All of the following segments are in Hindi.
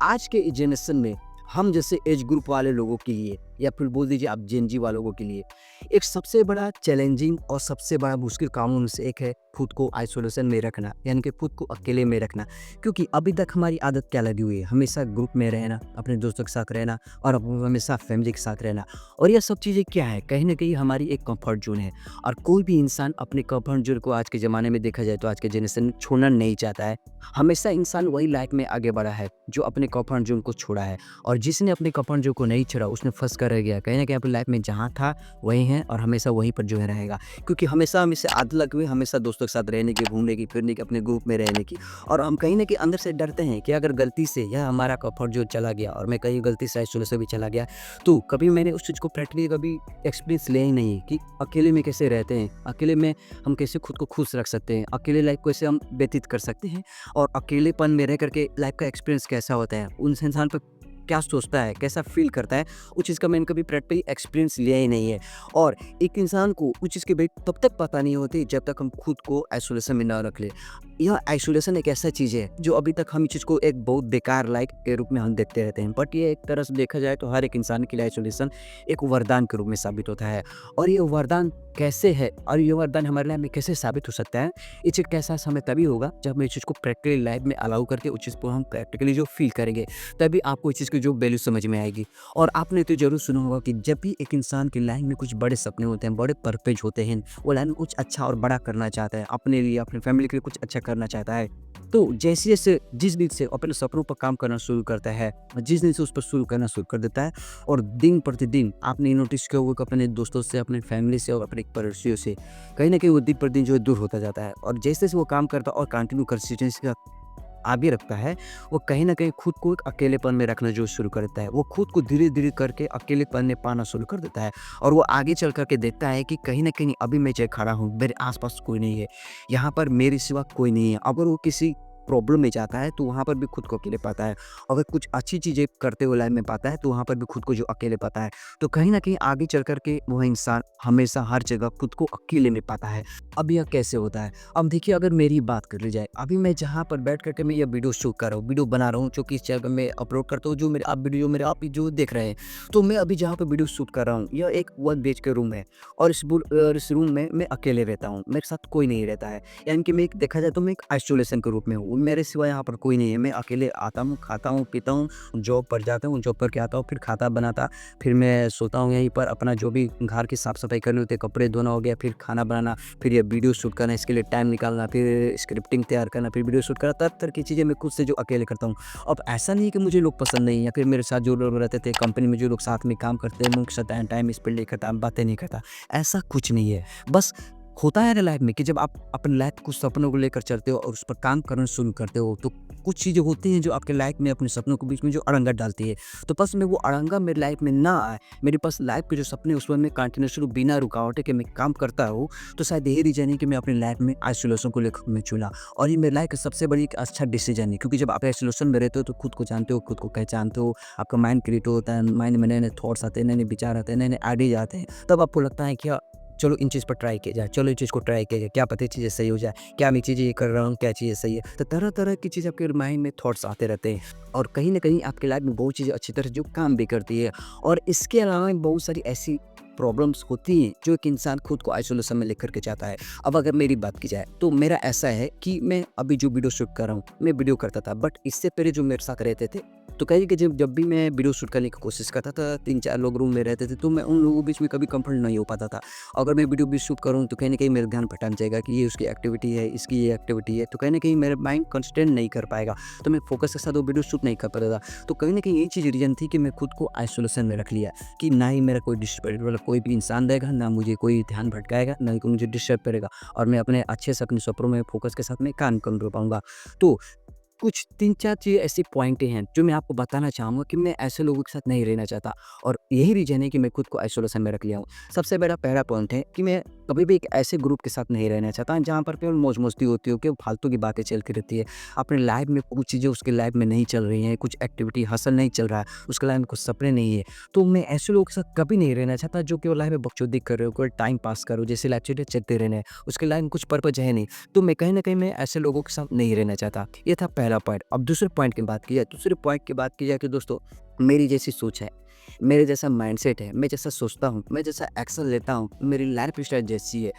आज के जनरेशन में हम जैसे एज ग्रुप वाले लोगों के लिए या फिर बोल दीजिए आप जेन जी वालों के लिए एक सबसे बड़ा चैलेंजिंग और सबसे बड़ा मुश्किल कामों में से एक है खुद को आइसोलेशन में रखना, यानी कि खुद को अकेले में रखना। क्योंकि अभी तक हमारी आदत क्या लगी हुई है, हमेशा ग्रुप में रहना, अपने दोस्तों के साथ रहना और हमेशा फैमिली के साथ रहना। और ये सब चीज़ें क्या है, कहीं ना कहीं हमारी एक कंफर्ट जोन है। और कोई भी इंसान अपने कंफर्ट जोन को आज के ज़माने में देखा जाए तो आज के जनरेशन में छोड़ना नहीं चाहता है। हमेशा इंसान वही लाइफ में आगे बढ़ा है जो अपने कंफर्ट जोन को छोड़ा है, और जिसने अपने कंफर्ट जोन को नहीं छोड़ा उसने फंस कर रह गया। कहीं ना कहीं अपनी लाइफ में जहाँ था वही है और हमेशा वहीं पर जो है रहेगा। क्योंकि हमेशा हमें से आदत लगी हुई है हमेशा दोस्तों के साथ रहने की, घूमने की, फिरने की, अपने ग्रुप में रहने की। और हम कहीं ना कहीं अंदर से डरते हैं कि अगर गलती से यह हमारा कंफर्ट जोन चला गया और मैं कहीं गलती से आइसोलेशन भी चला गया, तो कभी मैंने उस चीज़ को प्रैक्टिकली कभी एक्सपीरियंस लिया ही नहीं कि अकेले में कैसे रहते हैं, अकेले में हम कैसे खुद को खुश रख सकते हैं, अकेले लाइफ को कैसे हम व्यतीत कर सकते हैं, और अकेलेपन में रह करके लाइफ का एक्सपीरियंस कैसा होता है, उन इंसान पर क्या सोचता है, कैसा फील करता है, उस चीज़ का मैंने कभी प्रैक्टिकली एक्सपीरियंस लिया ही नहीं है। और एक इंसान को उस चीज़ की वैल्यू तब तक पता नहीं होती जब तक हम खुद को आइसोलेशन में ना रख ले। यह आइसोलेशन एक ऐसा चीज़ है जो अभी तक हम इस चीज़ को एक बहुत बेकार लाइक के रूप में हम देखते रहते हैं, बट ये एक तरह से देखा जाए तो हर एक इंसान के लिए आइसोलेशन एक वरदान के रूप में साबित होता है। और ये वरदान कैसे है और ये वरदान हमारे लाइफ में कैसे साबित हो सकता है, ये चीज़ कैसा समय तभी होगा जब हम इस चीज़ को प्रैक्टिकली लाइफ में अलाउ करके उस चीज़ को हम प्रैक्टिकली जो फील करेंगे, तभी आपको इस चीज़ की जो वैल्यू समझ में आएगी। और आपने तो ज़रूर सुना होगा कि जब भी एक इंसान की लाइफ में कुछ बड़े सपने होते हैं, बड़े पर्पज़ होते हैं, वो लाइफ में कुछ अच्छा और बड़ा करना चाहता है, अपने लिए, अपनी फैमिली के लिए कुछ अच्छा करना चाहता है, तो जैसे-जैसे जिस दिन से अपने सपनों पर काम करना शुरू करता है, जिस दिन से उस पर शुरू करना शुरू कर देता है, और दिन प्रतिदिन आपने नोटिस किया होगा कि अपने दोस्तों से, अपने फैमिली से और अपने पड़ोसियों से कहीं न कहीं वो दिन प्रतिदिन जो है दूर होता जाता है। और जैसे-जैसे वो काम करता है और कंटिन्यू कंसिस्टेंसी आगे रखता है, वो कहीं न कहीं खुद को एक अकेलेपन में रखना जो शुरू कर देता है। वो खुद को धीरे-धीरे करके अकेलेपन में पाना शुरू कर देता है, और वो आगे चल कर के देखता है कि कहीं न कहीं अभी मैं जो खड़ा हूँ, मेरे आस-पास कोई नहीं है। यहाँ पर मेरे सिवा कोई नहीं है। अगर वो किसी प्रॉब्लम में जाता है तो वहाँ पर भी खुद को अकेले पाता है। अगर कुछ अच्छी चीज़ें करते हुए लाइफ में पाता है तो वहाँ पर भी खुद को जो अकेले पाता है। तो कहीं न कहीं आगे चल कर के वह इंसान हमेशा हर जगह खुद को अकेले में पाता है। अब यह कैसे होता है? अब देखिए, अगर मेरी बात कर ली जाए, अभी मैं जहाँ पर बैठ कर के मैं ये वीडियो शूट कर रहा हूँ, वीडियो बना रहा हूँ, जो कि इस जगह में अपलोड करता हूँ, जो मेरे आप वीडियो मेरे आप जो देख रहे हैं। तो मैं अभी जहाँ पे वीडियो शूट कर रहा हूँ, यह एक 1 बीएचके रूम है, और इस रूम में मैं अकेले रहता हूँ, मेरे साथ कोई नहीं रहता है। यानी कि मैं एक देखा जाए तो मैं एक आइसोलेशन के रूप में हूँ, मेरे सिवा यहाँ पर कोई नहीं है। मैं अकेले आता हूँ, खाता हूँ, पीता हूँ, जॉब पर जाता हूँ, जॉब करके आता हूँ, फिर खाता बनाता, फिर मैं सोता हूँ यहीं पर। अपना जो भी घर की साफ-सफाई करनी होती है, कपड़े धोना हो गया, फिर खाना बनाना, फिर ये वीडियो शूट करना, इसके लिए टाइम निकालना, फिर स्क्रिप्टिंग तैयार करना, फिर वीडियो शूट करना, तरह-तरह की चीज़ें मैं खुद से जो अकेले करता हूँ। अब ऐसा नहीं है कि मुझे लोग पसंद नहीं है, या फिर मेरे साथ जो लोग रहते थे, कंपनी में जो लोग साथ में काम करते हैं, मैं उनके साथ टाइम स्पेंड नहीं करता, बातें नहीं करता, ऐसा कुछ नहीं है। बस होता है ना लाइफ में कि जब आप अपनी लाइफ कुछ सपनों को लेकर चलते हो और उस पर काम करना शुरू करते हो, तो कुछ चीज़ें होती हैं जो आपके लाइफ में अपने सपनों के बीच में जो अड़ंगा डालती है। तो बस मैं वो अड़ंगा मेरी लाइफ में ना आए, मेरे पास लाइफ के जो सपने उसमें मैं कंटिन्यूअसली बिना रुकावट के मैं काम करता हूँ, तो शायद यही रीज़न है कि मैं अपनी लाइफ में आइसोलेशन को लेकर मैं चुना। और ये मेरी लाइफ का सबसे बड़ी एक अच्छा डिसीजन है, क्योंकि जब आप आइसोलेशन में रहते हो तो खुद को जानते हो, खुद को पहचानते हो, आपका माइंड क्रिएट होता है, माइंड में नए-नए थॉट्स आते हैं, नए-नए विचार आते हैं, नए-नए आइडियाज़ आते हैं। तब आपको लगता है कि चलो इन चीज़ पर ट्राई किया जाए, चलो इस चीज़ को ट्राई किया जाए, क्या पता ये चीज़ें सही हो जाए, क्या मैं चीज़ें ये कर रहा हूँ, क्या चीज़ें सही है। तो तरह-तरह की चीज़ें आपके माइंड में थॉट्स आते रहते हैं, और कहीं न कहीं आपकी लाइफ में बहुत चीज़ें अच्छी तरह जो काम भी करती है। और इसके अलावा बहुत सारी ऐसी प्रॉब्लम्स होती हैं जो एक इंसान खुद को आइसोलेशन में लेकर के जाता है। अब अगर मेरी बात की जाए तो मेरा ऐसा है कि मैं अभी जो वीडियो शूट कर रहा हूँ, मैं वीडियो करता था, बट इससे पहले जो मेरे साथ रहते थे, तो कहीं कि जब भी मैं वीडियो शूट करने की कोशिश करता था, 3-4 लोग रूम में रहते थे, तो मैं उन लोगों के बीच में कभी कंफर्ट नहीं हो पाता था। अगर मैं वीडियो भी शूट करूँ तो कहीं न कहीं मेरा ध्यान भटक जाएगा कि ये उसकी एक्टिविटी है, इसकी ये एक्टिविटी है, तो कहीं न कहीं मेरा माइंड कंसंट्रेट नहीं कर पाएगा। तो मैं फोकस के साथ वो वीडियो शूट नहीं कर पाता था। तो कहीं न कहीं यही चीज़ रीज़न थी कि मैं खुद को आइसोलेशन में रख लिया, कि ना ही मेरा कोई डिस्टर्ब वाला कोई भी इंसान रहेगा, ना मुझे कोई ध्यान भटकाएगा, ना ही कोई मुझे डिस्टर्ब करेगा, और मैं अपने अच्छे से अपने सपनों में फोकस के साथ में काम कर पाऊँगा। तो कुछ 3-4 चीज़ें ऐसी पॉइंटें हैं जो मैं आपको बताना चाहूँगा कि मैं ऐसे लोगों के साथ नहीं रहना चाहता, और यही रीज़न है कि मैं खुद को आइसोलेशन में रख लिया हूँ। सबसे बड़ा पहला पॉइंट है कि मैं कभी भी एक ऐसे ग्रुप के साथ नहीं रहना चाहता जहाँ पर केवल मौज-मस्ती होती हो, केवल फालतू की बातें चलती रहती है। अपनी लाइफ़ में कुछ चीज़ें उसकी लाइफ़ में नहीं चल रही हैं, कुछ एक्टिविटी हसल नहीं चल रहा है, उसके लाइफ़ में कुछ सपने नहीं है। तो मैं ऐसे लोगों के साथ कभी नहीं रहना चाहता जो केवल लाइफ़ में बकचोदी कर रहे हो, केवल टाइम पास करो, जैसे लाइफ़ चीज़ें चलते रहना है, उसकी लाइफ़ में कुछ पर्पज़ है नहीं। तो मैं कहीं न कहीं मैं ऐसे लोगों के साथ नहीं रहना चाहता। ये था पहला पॉइंट। अब दूसरे पॉइंट की बात की जाए, दूसरे पॉइंट की बात की जाए कि दोस्तों मेरी जैसी सोच है, मेरे जैसा माइंडसेट है, मैं जैसा सोचता हूँ, मैं जैसा एक्शन लेता हूँ, मेरी लाइफ़ स्टाइल जैसी है,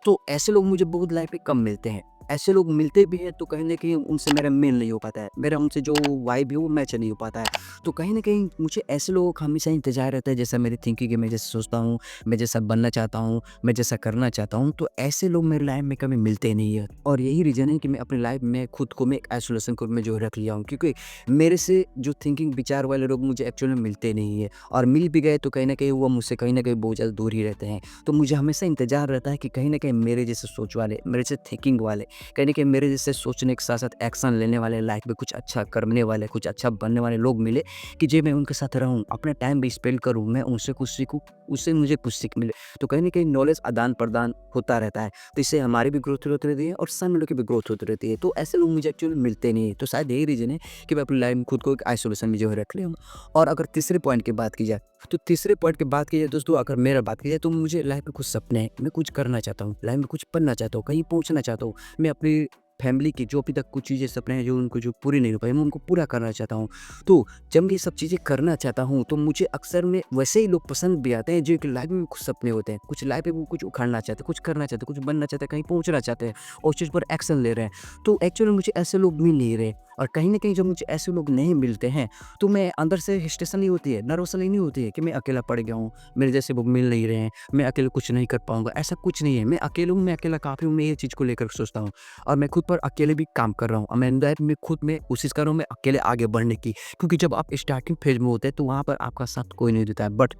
तो ऐसे लोग मुझे बहुत लाइफ़ में कम मिलते हैं। ऐसे लोग मिलते भी हैं तो कहीं न कहीं उनसे मेरा मेल नहीं हो पाता है। मेरा उनसे जो वाइब है वो मैच नहीं हो पाता है। तो कहीं न कहीं मुझे ऐसे लोगों का हमेशा इंतज़ार रहता है जैसा मेरी थिंकिंग है, मैं जैसा सोचता हूँ, मैं जैसा बनना चाहता हूँ, मैं जैसा करना चाहता हूँ, तो ऐसे लोग मेरी लाइफ़ में कभी मिलते नहीं हैं। और यही रीज़न है कि मैं अपनी लाइफ़ में खुद को मैं एक आइसोलेशन ग्रुप में जो रख लिया हूँ, क्योंकि मेरे से जो थिंकिंग विचार वाले लोग मुझे एक्चुअल में मिलते नहीं है, और मिल भी गए तो कहीं न कहीं वो मुझसे कहीं न कहीं बहुत ज़्यादा दूर ही रहते हैं। तो मुझे हमेशा इंतज़ार रहता है कि कहीं न कहीं मेरे जैसे सोच वाले, मेरे जैसे थिंकिंग वाले, कहीं न कहीं मेरे जैसे सोचने के साथ-साथ एक्शन लेने वाले, लाइफ़ में कुछ अच्छा करने वाले, कुछ अच्छा बनने वाले लोग मिले, कि जो मैं उनके साथ रहूँ, अपना टाइम भी स्पेंड करूँ, मैं उनसे कुछ सीखूँ, उससे मुझे कुछ सीख मिले। तो कहीं न कहीं नॉलेज आदान-प्रदान होता रहता है। तो इससे हमारी भी ग्रोथ होती रहती है और सामने वालों की भी ग्रोथ होती रहती है। तो ऐसे लोग मुझे एक्चुअली मिलते नहीं हैं। तो शायद यही रीज़न है कि मैं अपनी लाइफ़ में खुद को एक आइसोलेशन में जो है रख लिया हूँ। और अगर तीसरे पॉइंट की बात की जाए, तो तीसरे पॉइंट की बात की जाए दोस्तों, अगर मेरा बात की जाए तो मुझे लाइफ़ में कुछ सपने हैं, मैं कुछ करना चाहता हूँ, लाइफ़ में कुछ बनना चाहता हूँ, कहीं पहुँचना चाहता हूँ। मैं अपनी फैमिली की जो अभी तक कुछ चीज़ें सपने हैं जो उनको जो पूरी नहीं हो पाई, मैं उनको पूरा करना चाहता हूँ। तो जब मैं ये सब चीज़ें करना चाहता हूँ तो मुझे अक्सर में वैसे ही लोग पसंद भी आते हैं जो कि लाइफ़ में कुछ सपने होते हैं। कुछ लाइफ़ में वो कुछ उखाड़ना चाहते हैं, कुछ करना चाहते हैं, कुछ बनना चाहते हैं, कहीं पहुँचना चाहते हैं और उस चीज़ पर एक्शन ले रहे हैं। तो एक्चुअली मुझे ऐसे लोग मिल नहीं रहे, और कहीं न कहीं जब मुझे ऐसे लोग नहीं मिलते हैं तो मैं अंदर से हिस्टेशन नहीं होती है, नर्वसनेस नहीं होती है कि मैं अकेला पड़ गया हूँ, मेरे जैसे वो मिल नहीं रहे हैं, मैं अकेले कुछ नहीं कर पाऊँगा, ऐसा कुछ नहीं है। मैं अकेला हूँ, मैं अकेला काफ़ी हूँ, मैं ये चीज़ को लेकर सोचता हूँ, और मैं खुद पर अकेले भी काम कर रहा हूँ, और मैं लाइफ़ में खुद में कोशिश कर रहा हूँ मैं अकेले आगे बढ़ने की। क्योंकि जब आप स्टार्टिंग फेज़ में होते हैं तो वहाँ पर आपका साथ कोई नहीं देता है, बट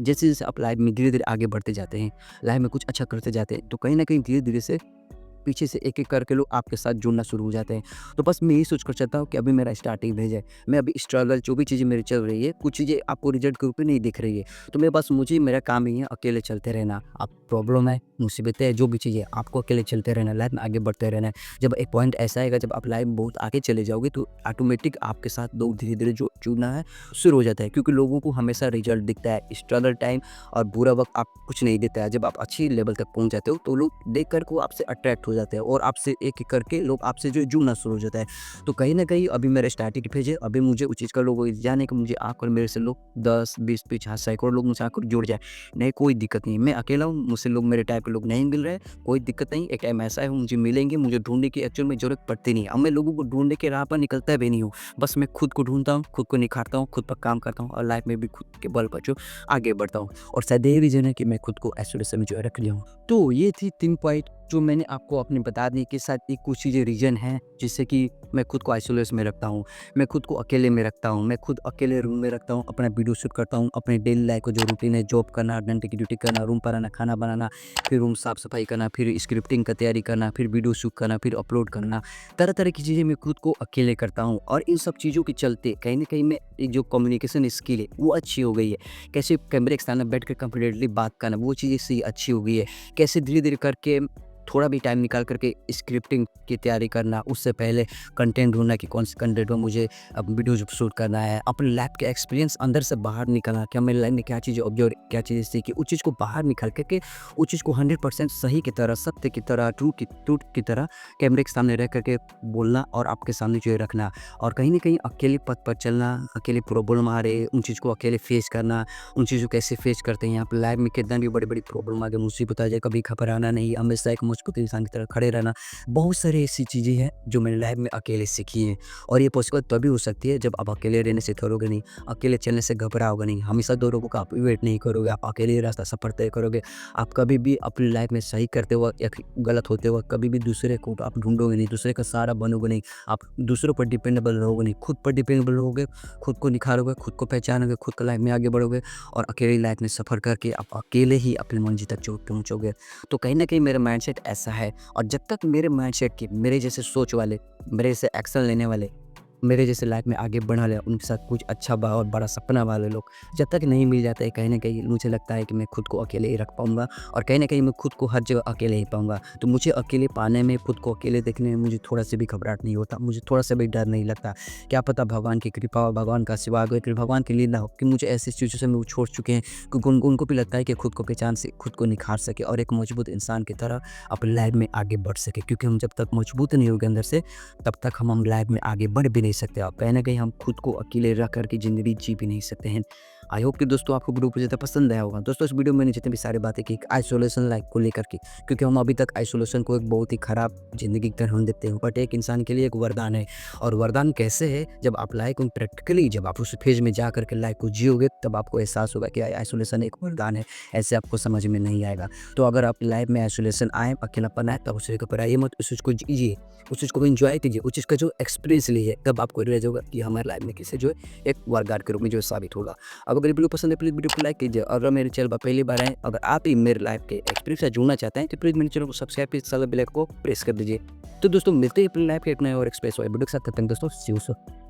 जैसे-जैसे आप लाइफ़ में धीरे-धीरे आगे बढ़ते जाते हैं, लाइफ़ में कुछ अच्छा करते जाते हैं, तो कहीं न कहीं धीरे-धीरे से पीछे से एक-एक करके लोग आपके साथ जुड़ना शुरू हो जाते हैं। तो बस मैं यही सोच कर चलता हूँ कि अभी मेरा स्टार्टिंग फेज़ है। मैं अभी स्ट्रगल जो भी चीज़ें मेरी चल रही है, कुछ चीज़ें आपको रिज़ल्ट के रूप में नहीं दिख रही है। तो मैं बस मुझे मेरा काम ही है अकेले चलते रहना। अब प्रॉब्लम है, मुसीबतें हैं, जो भी चीज़ें हैं, आपको अकेले चलते रहना, लाइफ़ में आगे बढ़ते रहना है। जब एक पॉइंट ऐसा आएगा जब आप लाइफ़ में बहुत आगे चले जाओगे तो ऑटोमेटिक आपके साथ लोग धीरे-धीरे जो जुड़ना है शुरू हो जाता है, क्योंकि लोगों को हमेशा रिज़ल्ट दिखता है। स्ट्रगल टाइम और बुरा वक़्त आप कुछ नहीं देता है। जब आप अच्छी लेवल तक पहुँच जाते हो तो लोग देख कर को आपसे अट्रैक्ट हो जाते हैं, और आपसे एक-एक करके लोग आपसे जो है जुड़ना शुरू हो जाता है। तो कहीं न कहीं अभी मेरा स्टार्टिंग फेज़ है, अभी मुझे उस चीज़ का लोग जाने कि मुझे आकर मेरे से लोग 10, 20, 50 सैकड़ों लोग मुझसे आकर जुड़ जाए। नहीं, कोई दिक्कत नहीं है, मैं अकेला हूँ, मुझसे लोग मेरे टाइप के लोग नहीं मिल रहे हैं, कोई दिक्कत नहीं। एक टाइम ऐसा है वो मुझे मिलेंगे, मुझे ढूँढने की एक्चुअल में ज़रूरत पड़ती नहीं है। अब मैं लोगों को ढूँढने के राह पर निकलता भी नहीं हूँ, बस मैं खुद को ढूँढता हूँ, खुद को निखारता हूँ, खुद पर काम करता हूँ, और लाइफ़ में भी खुद के बल पर जो आगे बढ़ता हूँ, और शायद यही रीज़न है कि मैं खुद को आइसोलेशन में जो है रख लिया हूँ। तो ये थी 3 पॉइंट जो मैंने आपको अपने बता दी कि शायद ये कुछ चीज़ें रीज़न हैं जिससे कि मैं खुद को आइसोलेशन में रखता हूँ। मैं खुद को अकेले में रखता हूँ, मैं खुद अकेले रूम में रखता हूँ, अपना वीडियो शूट करता हूँ, अपने डेली लाइफ़ का जो रूटीन है, जॉब करना, घंटे की ड्यूटी करना, रूम पर आना, खाना बनाना, फिर रूम साफ-सफाई करना, फिर स्क्रिप्टिंग का तैयारी करना, फिर वीडियो शूट करना, फिर अपलोड करना। तरह-तरह की चीज़ें मैं खुद को अकेले करता हूँ, और इन सब चीज़ों के चलते कहीं न कहीं मैं एक जो कम्युनिकेशन स्किल है वो अच्छी हो गई है। कैसे कैमरे के सामने बैठ के कॉन्फिडेंटली बात करना, वो चीज़ इससे अच्छी हो गई है। कैसे धीरे-धीरे करके थोड़ा भी टाइम निकाल करके स्क्रिप्टिंग की तैयारी करना, उससे पहले कंटेंट ढूँढना कि कौन से कंटेंट में मुझे अब वीडियो जब शूट करना है, अपने लाइफ के एक्सपीरियंस अंदर से बाहर निकालना, कि मेरी लाइफ में क्या चीज़ें ऑब्जर्व, क्या चीज़ें सीखी, उस चीज़ को बाहर निकाल कर के उस चीज़ को 100% सही की तरह, सत्य की तरह, ट्रूथ की तरह कैमरे के सामने रह करके बोलना, और आपके सामने जो है रखना, और कहीं न कहीं अकेले पथ पर चलना, अकेले प्रॉब्लम आ रहे, उन चीज़ को अकेले फेस करना, उन चीज़ों को कैसे फेस करते हैं आप लाइफ में, कितना भी बड़ी-बड़ी प्रॉब्लम आ गई, मुसीबत आ जाए, कभी घबराना नहीं, हमेशा एक मजबूत इंसान की तरह खड़े रहना। बहुत सारी ऐसी चीज़ें हैं जो मैंने लाइफ में अकेले सीखी हैं, और ये पॉसिबल तभी हो सकती है जब आप अकेले रहने से डरोगे नहीं, अकेले चलने से घबराओगे नहीं, हमेशा 2 लोगों का आप वेट नहीं करोगे, आप अकेले ही रास्ता सफ़र तय करोगे। आप कभी भी अपनी लाइफ में सही करते वक़्त या गलत होते वक़्त कभी भी दूसरे को आप ढूँढोगे नहीं, दूसरे का सहारा बनोगे नहीं, आप दूसरों पर डिपेंडेबल रहोगे नहीं, खुद पर डिपेंडेबल रहोगे, खुद को निखारोगे, खुद को पहचानोगे, खुद को लाइफ में आगे बढ़ोगे, और अकेली लाइफ में सफ़र करके आप अकेले ही अपनी मंज़िल तक जो पहुँचोगे। तो कहीं न कहीं मेरा माइंडसेट ऐसा है, और जब तक मेरे माइंडसेट के, मेरे जैसे सोच वाले, मेरे जैसे एक्शन लेने वाले मेरे जैसे लाइफ में आगे बढ़ा ले, उनके साथ कुछ अच्छा और बड़ा सपना वाले लोग जब तक नहीं मिल जाता है, कहीं ना कहीं मुझे लगता है कि मैं खुद को अकेले ही रख पाऊंगा और कहीं ना कहीं मैं खुद को हर जगह अकेले ही पाऊंगा। तो मुझे अकेले पाने में, खुद को अकेले देखने में मुझे थोड़ा सा भी घबराहट नहीं होता, मुझे थोड़ा सा भी डर नहीं लगता। क्या पता भगवान की कृपा और भगवान का आशीर्वाद हो, कि भगवान की लीला हो कि मुझे ऐसी सिचुएशन में वो छोड़ चुके हैं क्योंकि उनको भी लगता है कि खुद को पहचान से खुद को निखार सके और एक मजबूत इंसान की तरह अपनी लाइफ में आगे बढ़ सके। क्योंकि हम जब तक मजबूत नहीं होंगे अंदर से, तब तक हम लाइफ में आगे बढ़ भी नहीं सकते और कहीं ना कहीं हम खुद को अकेले रख करके ज़िंदगी जी भी नहीं सकते हैं। आई होप कि दोस्तों आपको वीडियो बहुत ज़्यादा पसंद आया होगा। दोस्तों इस वीडियो में मैंने जितनी भी सारी बातें की आइसोलेशन लाइफ को लेकर के, क्योंकि हम अभी तक आइसोलेशन को एक बहुत ही खराब ज़िंदगी की तरह हम देखते हैं, बट एक इंसान के लिए एक वरदान है। और वरदान कैसे है, जब आप लाइफ को प्रैक्टिकली जब आप उस फेज में जा करके लाइफ को जियोगे, तब आपको एहसास होगा कि आइसोलेशन एक वरदान है। ऐसे आपको समझ में नहीं आएगा। तो अगर आप लाइफ में आइसोलेशन आए, अकेलापन आए, तब उसे घबराइए मत, उस चीज़ को जीजिए, उस चीज़ को एंजॉय कीजिए, उस चीज़ का जो एक्सपीरियंस लीजिए, तब आपको रियलाइज होगा कि हमारे लाइफ में किसे जो है एक वरदान के रूप में जो है साबित होगा। अगर मेरी वीडियो पसंद है प्लीज़ वीडियो को लाइक कीजिए। अगर मेरे चैनल पर पहली बार आए, अगर आप भी मेरे लाइफ के एक्सपीरियंस से जुड़ना चाहते हैं, तो प्लीज़ मेरे चैनल को सब्सक्राइब कीजिए, साथ बेल आइकन को प्रेस कर दीजिए। तो दोस्तों मिलते हैं अपने लाइफ के एक नए और एक्सप्रेस वीडियो के साथ। तब तक दोस्तों सी यू सून।